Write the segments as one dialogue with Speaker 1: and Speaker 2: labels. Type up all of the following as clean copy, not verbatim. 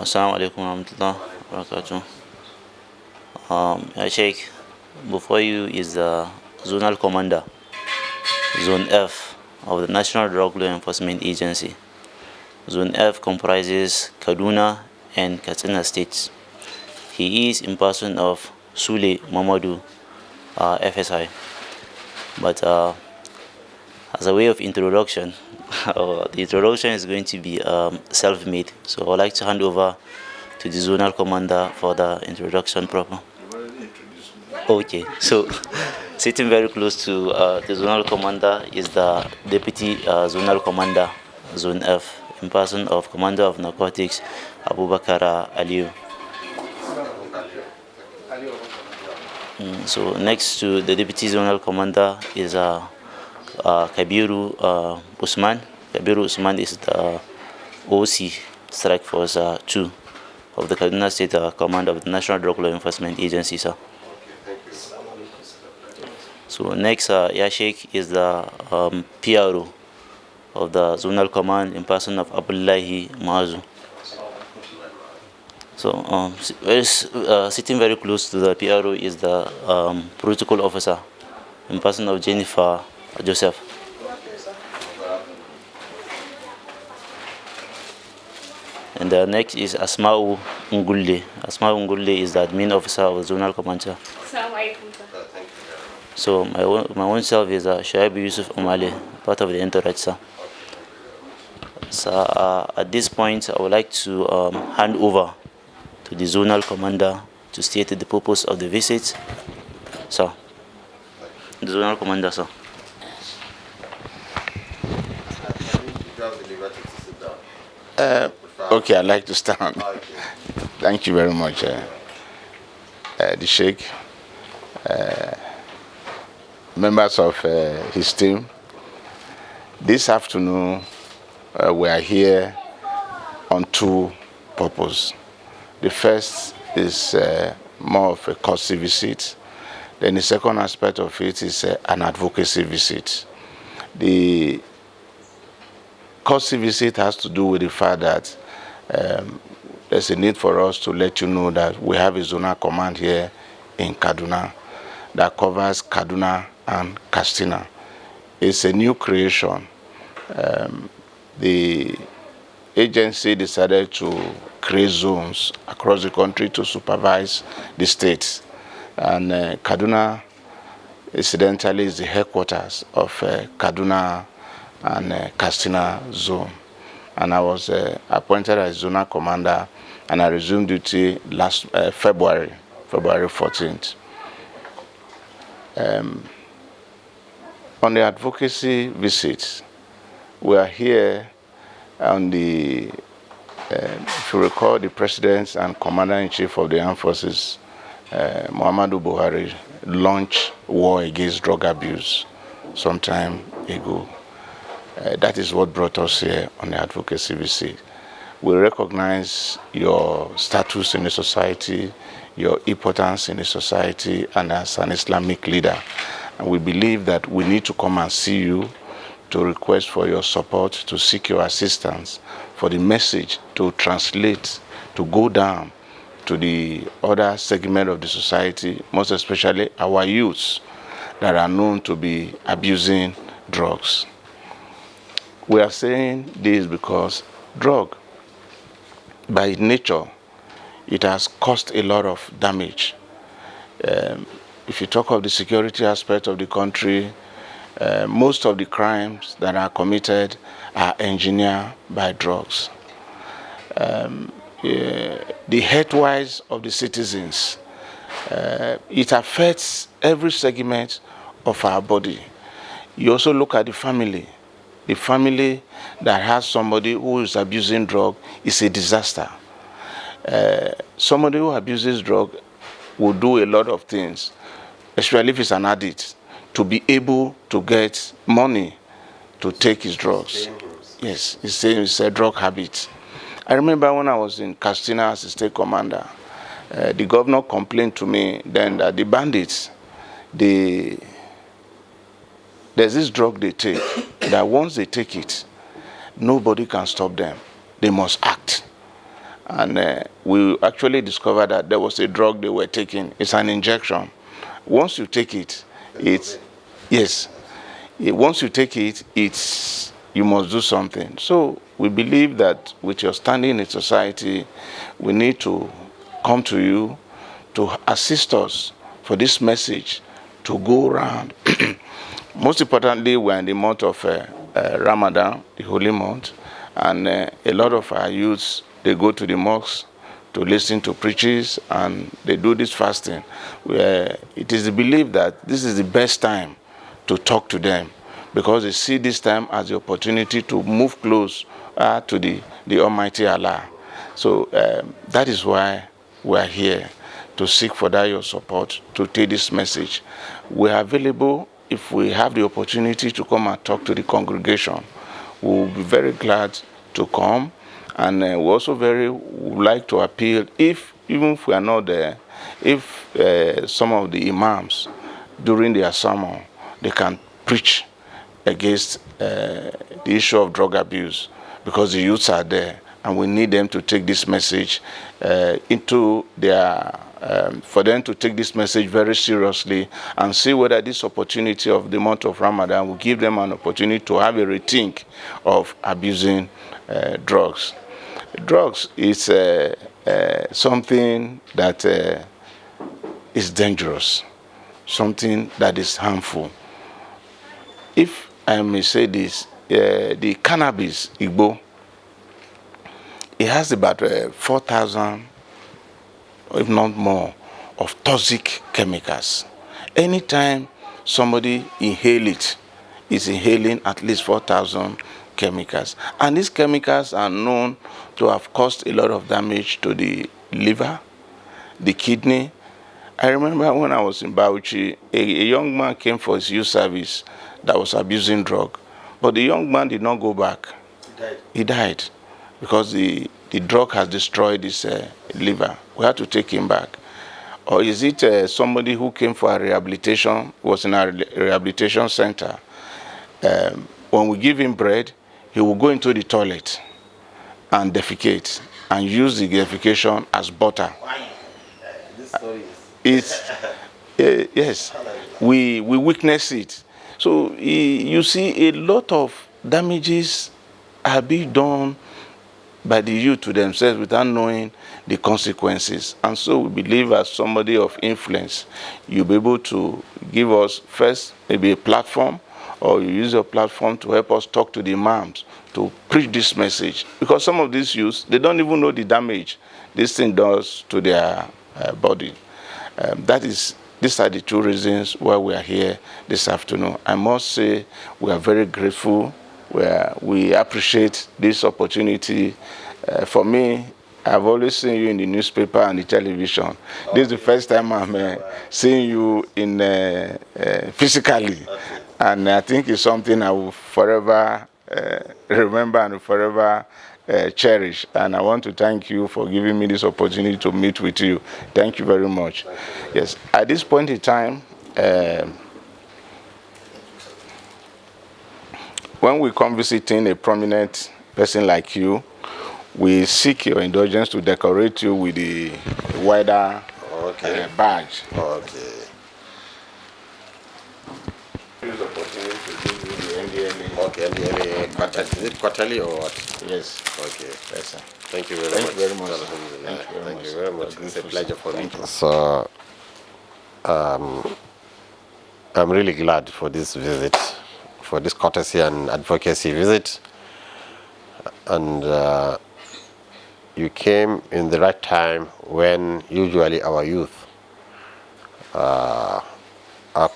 Speaker 1: Assalamu alaikum warahmatullahi wabarakatuh. Sheikh, before you is the zonal commander, Zone F of the National Drug Law Enforcement Agency. Zone F comprises Kaduna and Katsina states. He is in person of Sule Muhammadu, FSI. But as a way of introduction, the introduction is going to be self-made. So I would like to hand over to the zonal commander for the introduction proper. Okay, so sitting very close to the zonal commander is the deputy zonal commander, Zone F, in person of Commander of Narcotics, Abubakar Aliyu. So next to the deputy zonal commander is Kabiru Usman. Kabiru Usman is the OC, Strike Force 2 of the Kaduna State Command of the National Drug Law Enforcement Agency, sir. So next, Sheikh is the PRO of the Zonal Command in person of Abdullahi Muhammadu. So sitting very close to the PRO is the protocol officer in person of Jennifer Joseph. And the next is Asma'u Ngulle. Asma'u Ngulle is the admin officer of the Zonal Command. So my own self is Shaib Yusuf Umale, part of the entourage, sir. So at this point, I would like to hand over to the zonal commander to state the purpose of the visit. Sir, the zonal commander, sir.
Speaker 2: Okay, I'd like to stand. Thank you very much, the Sheikh, members of his team. This afternoon, we are here on two purposes. The first is more of a courtesy visit. Then the second aspect of it is an advocacy visit. The courtesy visit has to do with the fact that there's a need for us to let you know that we have a zonal command here in Kaduna that covers Kaduna and Katsina. It's a new creation. The agency decided to create zones across the country to supervise the states. And Kaduna, incidentally, is the headquarters of Kaduna and Katsina zone. And I was appointed as zonal commander, and I resumed duty last February 14th. On the advocacy visit, we are here on the, if you recall, the President and Commander-in-Chief of the Armed Forces, Muhammadu Buhari, launched war against drug abuse some time ago. That is what brought us here on the advocacy visit. We recognize your status in the society, your importance in the society, and as an Islamic leader. And we believe that we need to come and see you to request for your support, to seek your assistance, for the message to translate, to go down to the other segment of the society, most especially our youths that are known to be abusing drugs. We are saying this because drug, by nature, it has caused a lot of damage. If you talk of the security aspect of the country, most of the crimes that are committed are engineered by drugs. The health-wise of the citizens, it affects every segment of our body. You also look at the family. The family that has somebody who is abusing drug is a disaster. Somebody who abuses drug will do a lot of things, especially if it's an addict, to be able to get money to take his drugs. Yes, it's a drug habit. I remember when I was in Katsina as a state commander, the governor complained to me then that the bandits, there's this drug they take, that once they take it, nobody can stop them. They must act. And we actually discovered that there was a drug they were taking. It's an injection. Once you take it, it's, yes, once you take it, it's, you must do something. So we believe that with your standing in society, we need to come to you to assist us for this message to go around. Most importantly, we're in the month of Ramadan, the holy month, and a lot of our youths, they go to the mosques to listen to preachers, and they do this fasting. Where it is the belief that this is the best time to talk to them, because they see this time as the opportunity to move close to the Almighty Allah. So that is why we are here, to seek for that your support, to take this message. We are available if we have the opportunity to come and talk to the congregation. We will be very glad to come, and we also would like to appeal, even if we are not there, if some of the imams during their sermon, they can preach against the issue of drug abuse, because the youths are there, and we need them to take this message into their, for them to take this message very seriously, and see whether this opportunity of the month of Ramadan will give them an opportunity to have a rethink of abusing drugs. Drugs is something that is dangerous, something that is harmful. If I may say this, the cannabis, Igbo, it has about 4,000, if not more, of toxic chemicals. Anytime somebody inhales it, is inhaling at least 4,000 chemicals. And these chemicals are known to have caused a lot of damage to the liver, the kidney. I remember when I was in Bauchi, a young man came for his youth service that was abusing drug. But the young man did not go back. He died because the drug has destroyed his liver. We had to take him back. Or is it somebody who came for a rehabilitation, was in a rehabilitation center? When we give him bread, he will go into the toilet and defecate and use the defecation as butter.
Speaker 3: This story is...
Speaker 2: Yes, we witness it. So you see, a lot of damages are being done by the youth to themselves without knowing the consequences. And so we believe, as somebody of influence, you'll be able to give us first maybe a platform, or you use your platform to help us talk to the imams to preach this message. Because some of these youths, they don't even know the damage this thing does to their body. These are the two reasons why we are here this afternoon. I must say we are very grateful. We appreciate this opportunity. For me, I've always seen you in the newspaper and the television. Okay. This is the first time I'm seeing you in physically. Okay. And I think it's something I will forever remember and forever cherish. And I want to thank you for giving me this opportunity to meet with you. Thank you very much. Yes, at this point in time, when we come visiting a prominent person like you, we seek your indulgence to decorate you with the wider badge.
Speaker 3: Okay.
Speaker 2: Use the opportunity to give you the NDLA.
Speaker 3: Okay, NDLA. Is it quarterly or what?
Speaker 2: Yes.
Speaker 3: Okay.
Speaker 2: Yes, sir.
Speaker 3: Thank you very much.
Speaker 2: Thank you very much.
Speaker 3: Thank you very much. It's a pleasure for me. So, I'm really glad for this visit, for this courtesy and advocacy visit. And you came in the right time, when usually our youth are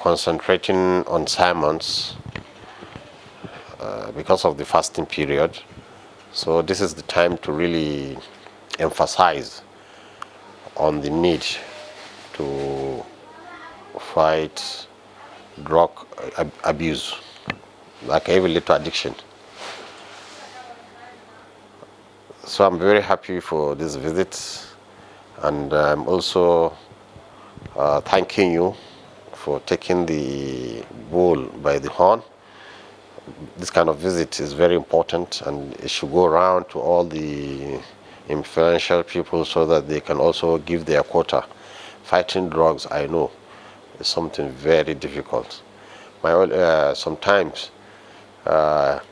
Speaker 3: concentrating on sermons because of the fasting period. So this is the time to really emphasize on the need to fight drug abuse, like every little addiction. So I'm very happy for this visit, and I'm also thanking you for taking the bull by the horn. This kind of visit is very important, and it should go around to all the influential people so that they can also give their quota. Fighting drugs, I know, is something very difficult. Sometimes what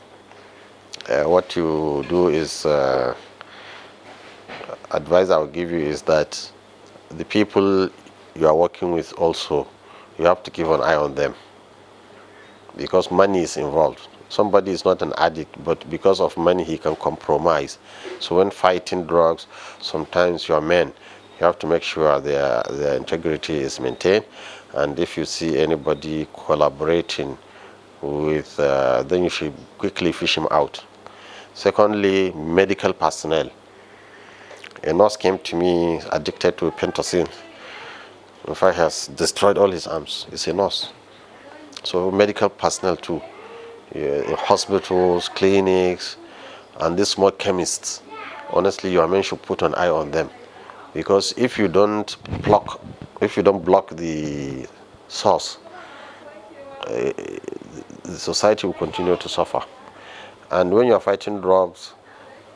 Speaker 3: you do is, advice I will give you is that the people you are working with also, you have to keep an eye on them, because money is involved. Somebody is not an addict, but because of money he can compromise. So when fighting drugs, sometimes your men, you have to make sure their integrity is maintained. And if you see anybody collaborating with, then you should quickly fish him out. Secondly, medical personnel. A nurse came to me addicted to pentacin. In fact, he has destroyed all his arms. He's a nurse. So medical personnel too, in hospitals, clinics, and these small chemists. Honestly, your men should put an eye on them, because if you don't block the source, the society will continue to suffer. And when you are fighting drugs,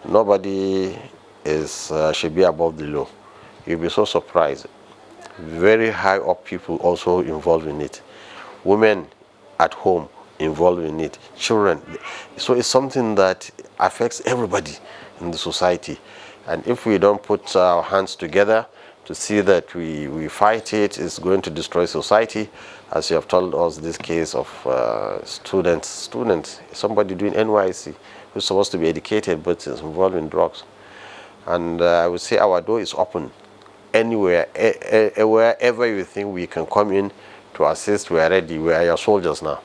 Speaker 3: nobody should be above the law. You'll be so surprised. Very high up people also involved in it. Women at home involved in it. Children. So it's something that affects everybody in the society. And if we don't put our hands together to see that we fight it, it's going to destroy society. As you have told us, this case of students, somebody doing NYC who's supposed to be educated but is involved in drugs. And I would say our door is open. Anywhere, wherever you think we can come in to assist, we are ready. We are your soldiers now.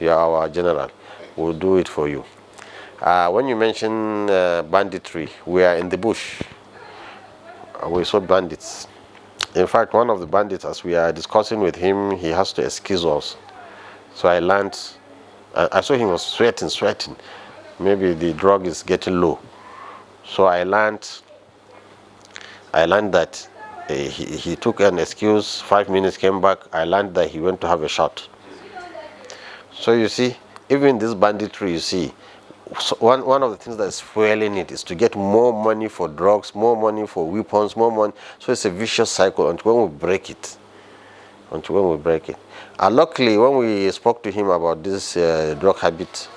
Speaker 3: You are our general. We'll do it for you. When you mention banditry, we are in the bush. We saw bandits. In fact, one of the bandits, as we are discussing with him, he has to excuse us. So I learned, I saw him was sweating. Maybe the drug is getting low. So I learned that he took an excuse, 5 minutes, came back. I learned that he went to have a shot. So you see, even this banditry, you see, one of the things that's fueling it is to get more money for drugs, more money for weapons, more money. So it's a vicious cycle until when we break it. And luckily, when we spoke to him about this drug habit,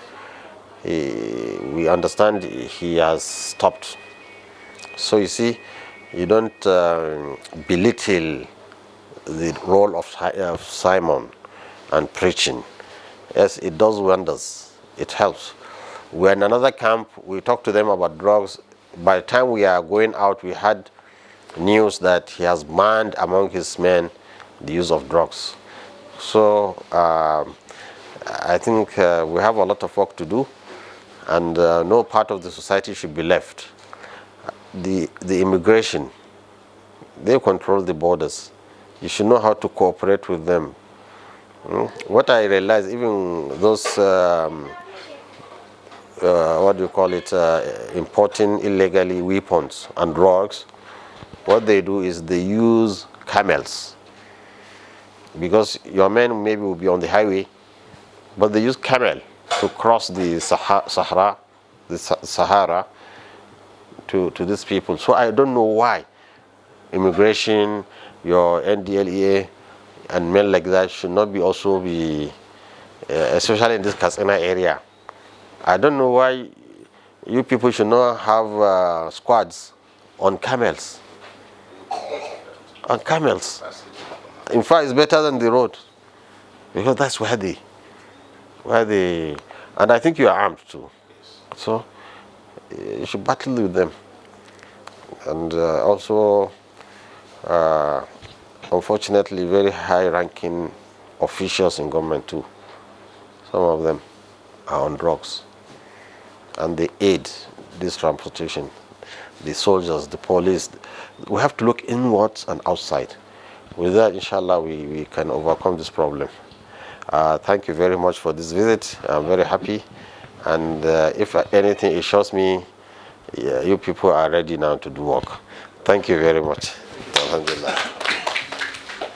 Speaker 3: we understand he has stopped. So you see, you don't belittle the role of Simon and preaching. Yes, it does wonders. It helps. We're in another camp. We talked to them about drugs. By the time we are going out, we had news that he has banned among his men the use of drugs. So I think we have a lot of work to do, and no part of the society should be left. The immigration, they control the borders. You should know how to cooperate with them. What I realized, even those importing illegally weapons and drugs, what they do is they use camels. Because your men maybe will be on the highway, but they use camel to cross the Sahara to these people. So I don't know why immigration, your NDLEA and men like that should not be also be, especially in this Katsina area. I don't know why you people should not have squads on camels. On camels. In fact, it's better than the road, because that's where they, and I think you are armed too. So you should battle with them. And also, unfortunately, very high-ranking officials in government too. Some of them are on drugs, and they aid this transportation. The soldiers, the police. We have to look inwards and outside. With that, inshallah, we can overcome this problem. Thank you very much for this visit. I'm very happy. And if anything, it shows me you people are ready now to do work. Thank you very much. Alhamdulillah.